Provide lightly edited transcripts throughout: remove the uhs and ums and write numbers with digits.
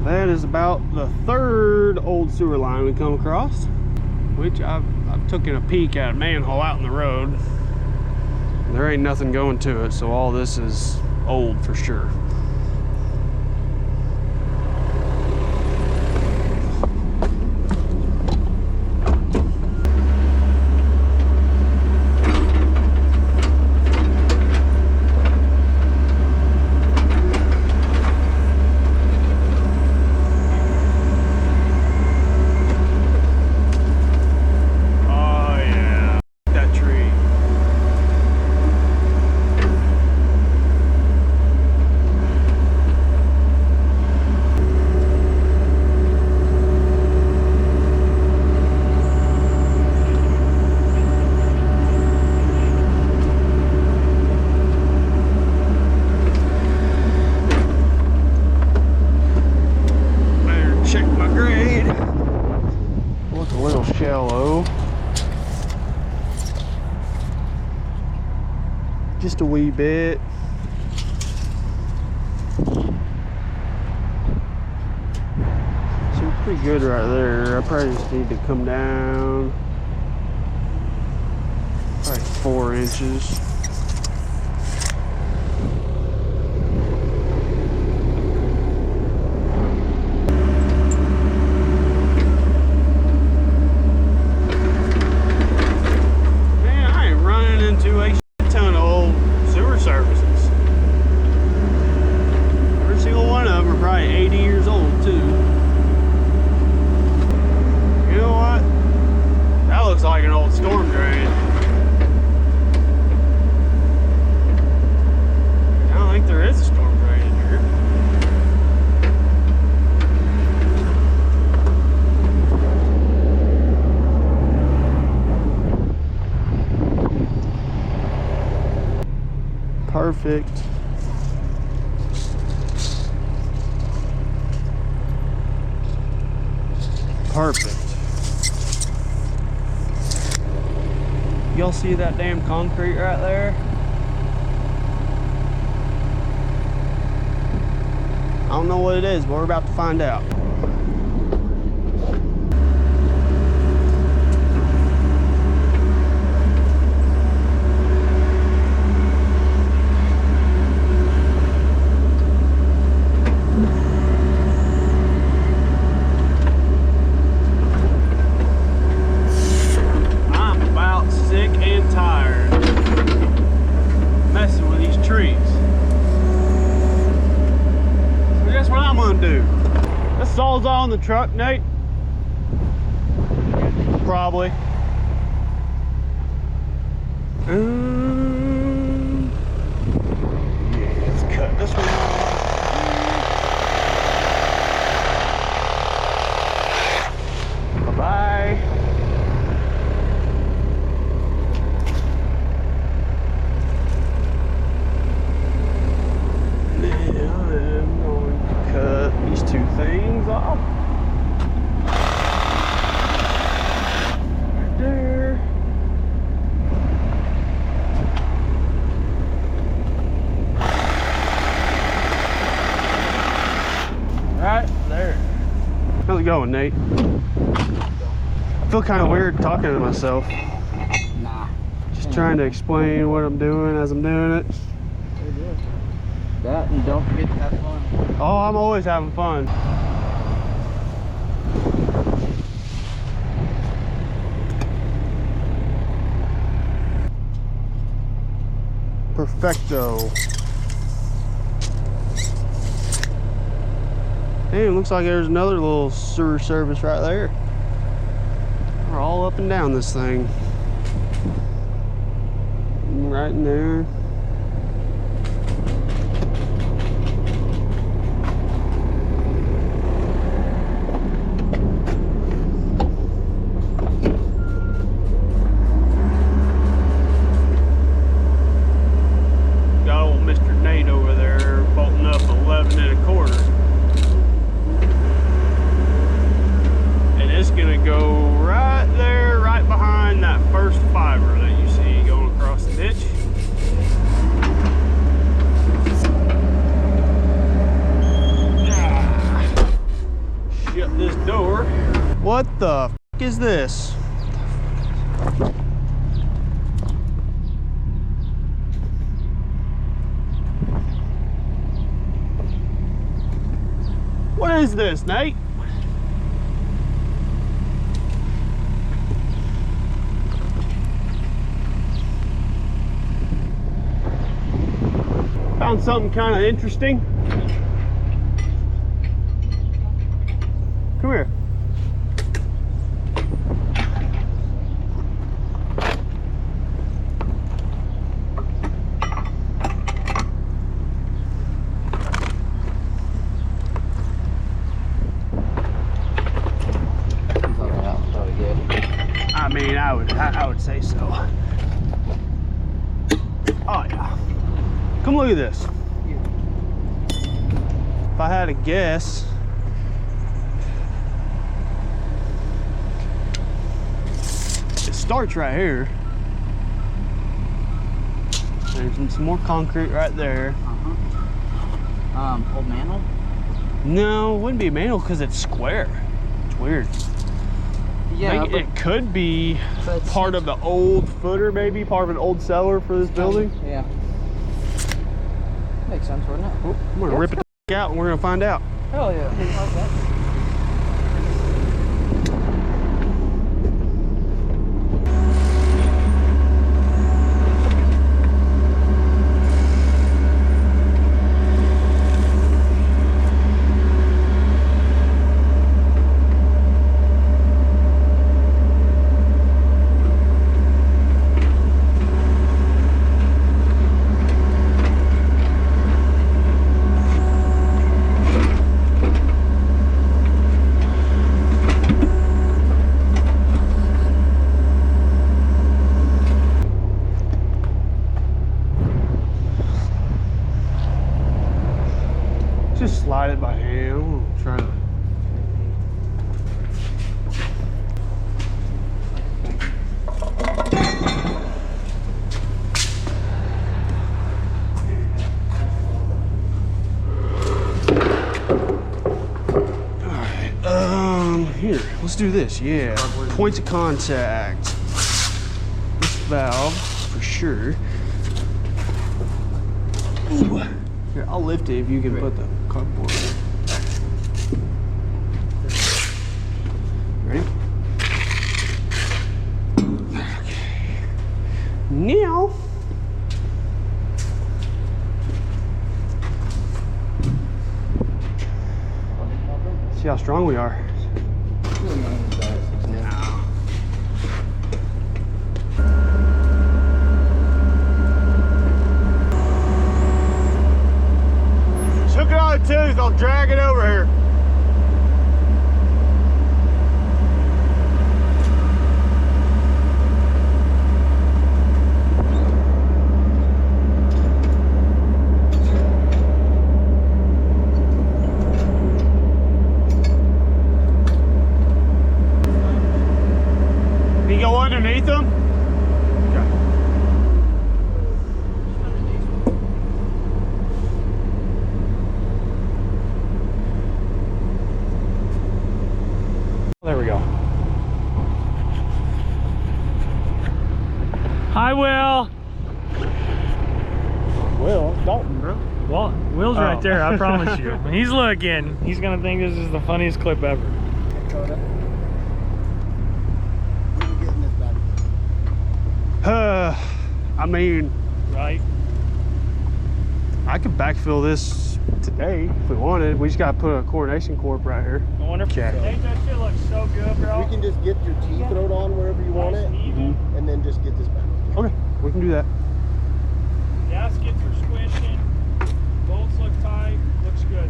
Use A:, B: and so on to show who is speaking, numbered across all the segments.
A: That is about the third old sewer line we come across, which I've taken a peek at a manhole out in the road. There ain't nothing going to it, so all this is old for sure. Just a wee bit. So pretty good right there. I probably just need to come down probably 4 inches. Man, I ain't running into a ton of old sewer services. Every single one of them are probably 80 years old too. You know what? That looks like an old storm drain. I don't think there is a storm drain in here. Perfect. Perfect. Y'all see that damn concrete right there? I don't know what it is, but we're about to find out. Saw's on the truck, Nate? Probably. Yeah, let's cut this one off. Bye-bye. Things off right there. Right there. How's it going, Nate? I feel kind of weird talking to myself.
B: Nah.
A: Just trying to explain what I'm doing as I'm doing it.
B: That and don't forget to have fun.
A: Oh, I'm always having fun. Perfecto. Damn, looks like there's another little sewer service right there. We're all up and down this thing. Right in there. this door. What the f is this? What is this, Nate? Found something kind of interesting. Come here. I mean, I would say so. Oh yeah. Come look at this. If I had a guess, it starts right here. There's some more concrete right there.
B: Old manhole?
A: No, it wouldn't be a manhole because it's square. It's weird.
B: Yeah,
A: Maybe it could be part of the old footer, maybe part of an old cellar for this building.
B: Yeah. Makes sense, wouldn't it?
A: Oh, I'm gonna rip it the out and we're gonna find out.
B: Hell yeah.
A: Just slide it by hand. I'm trying to. Alright, here, let's do this. Yeah. Points of contact. This valve for sure. Ooh. Here, I'll lift it if you can put the cardboard. Ready? Okay. Now, see how strong we are. Hook it on the tooth, I'll drag it over here. Can you go underneath them? There we go.
C: Hi, Will.
A: Will, it's Dalton, bro.
C: Well, Will's right
A: Oh.
C: there, I promise you. When he's looking, he's gonna think this is the funniest clip ever.
A: I mean,
C: Right?
A: I could backfill this today if we wanted. We just gotta put a coordination corp right here.
C: I wonder if
A: Okay.
C: Nate, that shit looks so good, bro.
D: We can just get your T-throat on wherever you want
C: Nice
D: it,
C: and even.
D: and then just get this back.
A: Okay, we can do that.
C: Gaskets are squishing. Bolts look tight. Looks good.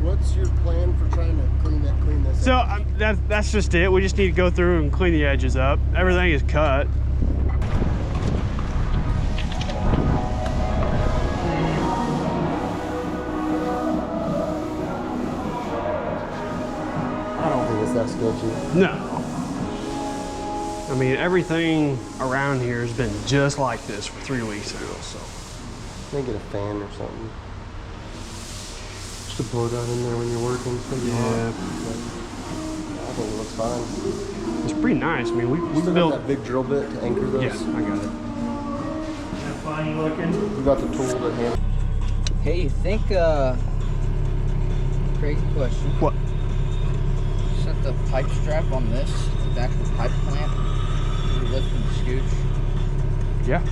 D: What's your plan for trying to clean this
A: So
D: up?
A: that's just it. We just need to go through and clean the edges up. Everything is cut.
D: I don't think it's that sketchy.
A: No. I mean, everything around here has been just like this for 3 weeks now, so.
D: Maybe get a fan or something. Just to blow down in there when you're working. So
A: Yeah.
D: I think it looks fine.
A: It's pretty nice. I mean, we
D: Still got
A: built.
D: that big drill bit to anchor those.
A: Yeah, I got it.
C: That funny looking.
D: You got the tool to handle.
B: Hey, you think, crazy question.
A: What?
B: Set the pipe strap on this, the actual pipe clamp, you lift and scooch.
A: Yeah.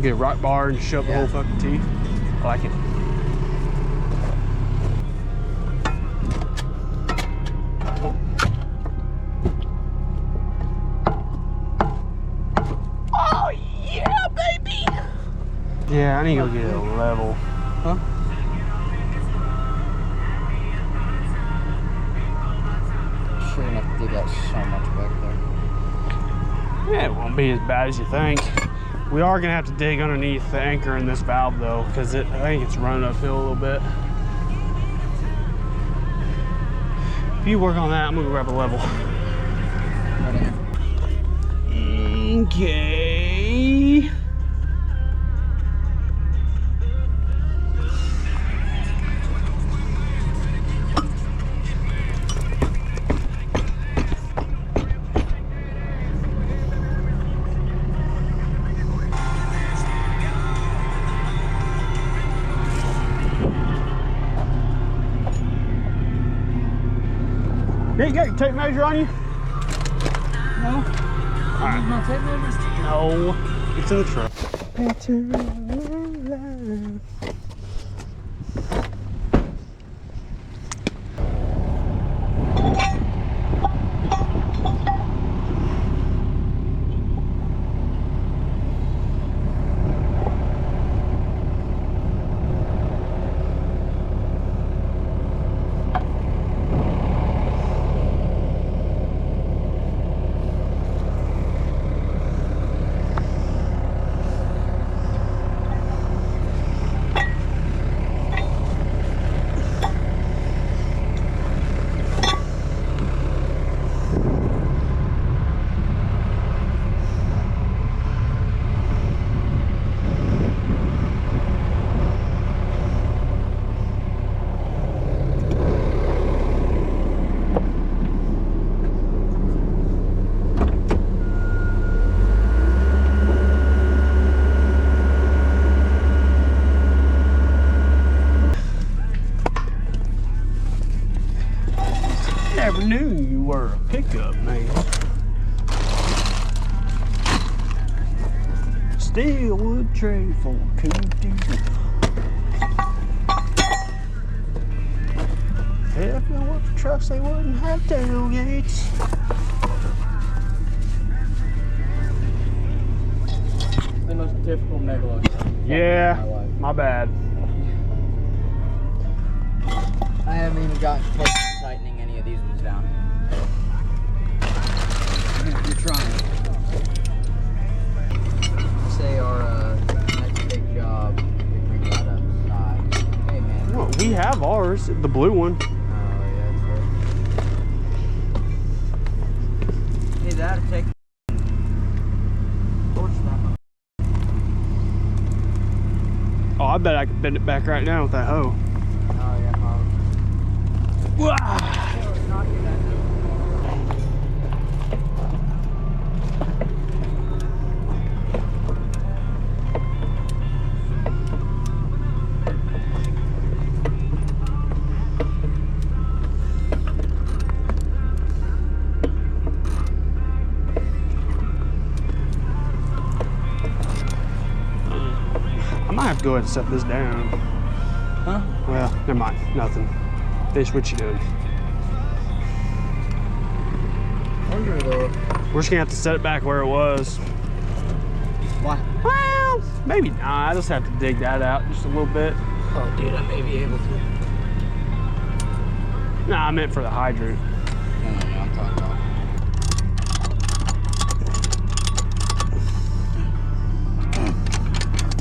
A: Get a rock bar and shove the
B: Yeah.
A: whole fucking teeth. I like it. Oh yeah, baby! Yeah, I need to go get a level. Huh?
B: Sure enough, dig out so much back there.
A: Yeah, it won't be as bad as you think. We are gonna have to dig underneath the anchor in this valve though, because I think it's running uphill a little bit. If you work on that, I'm gonna grab a level. Okay. Yeah, you got your tape measure on you?
B: No?
A: Alright.
B: No tape measure?
A: No, it's in the truck. Never knew you were a pickup man. Still would trade for a cool diesel. If it weren't for trucks, they wouldn't have tailgates.
B: The most difficult megalog.
A: Yeah, my bad.
B: I haven't even gotten close to tightening any of these ones down. You're trying. Say our next big job, we bring that outside. Hey man.
A: Well, we have ours, the blue one.
B: Oh yeah, that's right. Hey, that'll take torch that much.
A: Oh, I bet I could bend it back right now with that hoe.
B: Oh yeah, probably.
A: Wah! I might have to go ahead and set this down.
B: Huh?
A: Well, never mind. Nothing. Finish what you doing.
B: Wonder though.
A: We're just gonna have to set it back where it was.
B: Why?
A: Well, maybe not. I just have to dig that out just a little bit.
B: Oh dude, I may be able to.
A: Nah, I meant for the hydrant.
B: No, I'm talking about.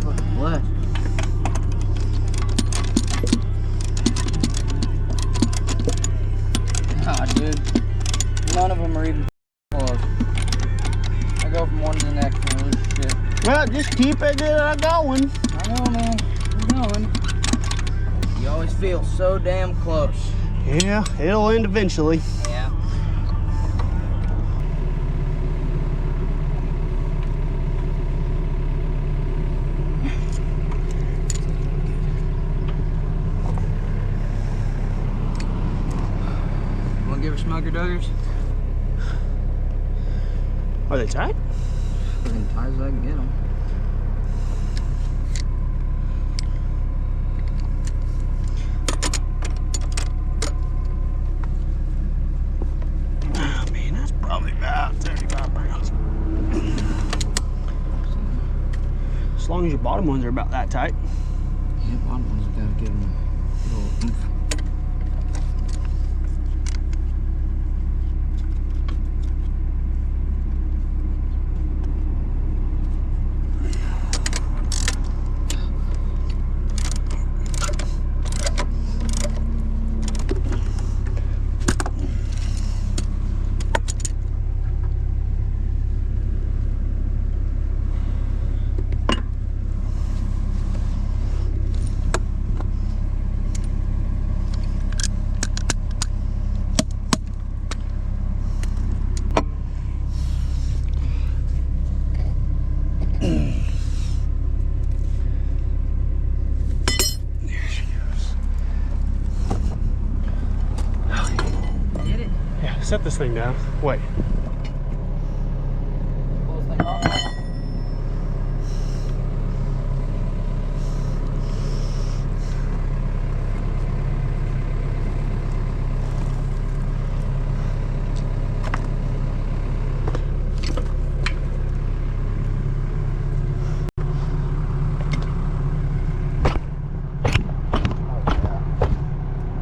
B: Fucking blessed. Nah, dude. None of them are even close. I go from one to the next and I lose shit.
A: Well, just keep it going.
B: I know, man. I'm going. You always always feel so damn close.
A: Yeah, it'll end eventually.
B: Yeah. Want to give her smugger duggers?
A: Are they tight?
B: As tight as I can get them.
A: I mean, that's probably about 35 pounds. As long as your bottom ones are about that tight.
B: Yeah, bottom ones have got to give them a little oomph.
A: Set this thing down. Wait.
B: Pull this thing off.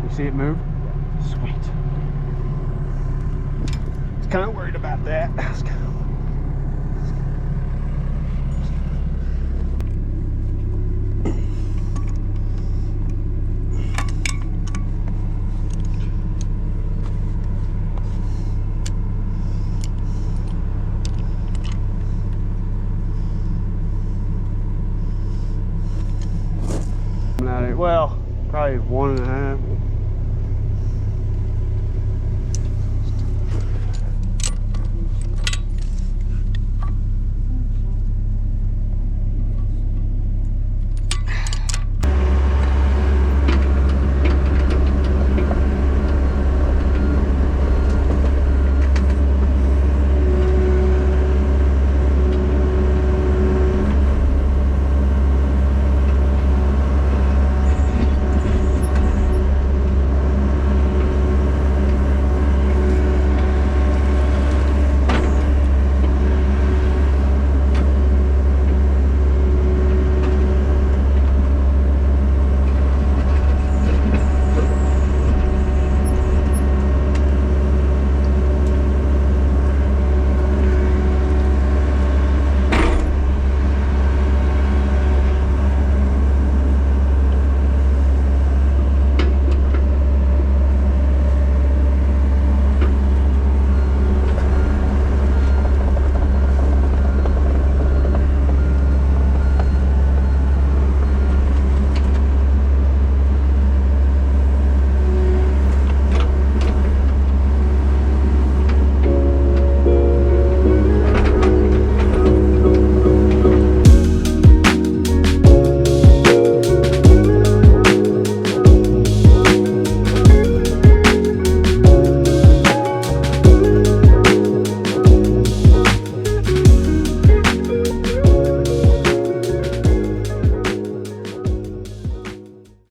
A: You see it move? Sweet. Kind of worried about that. Well, probably 1.5.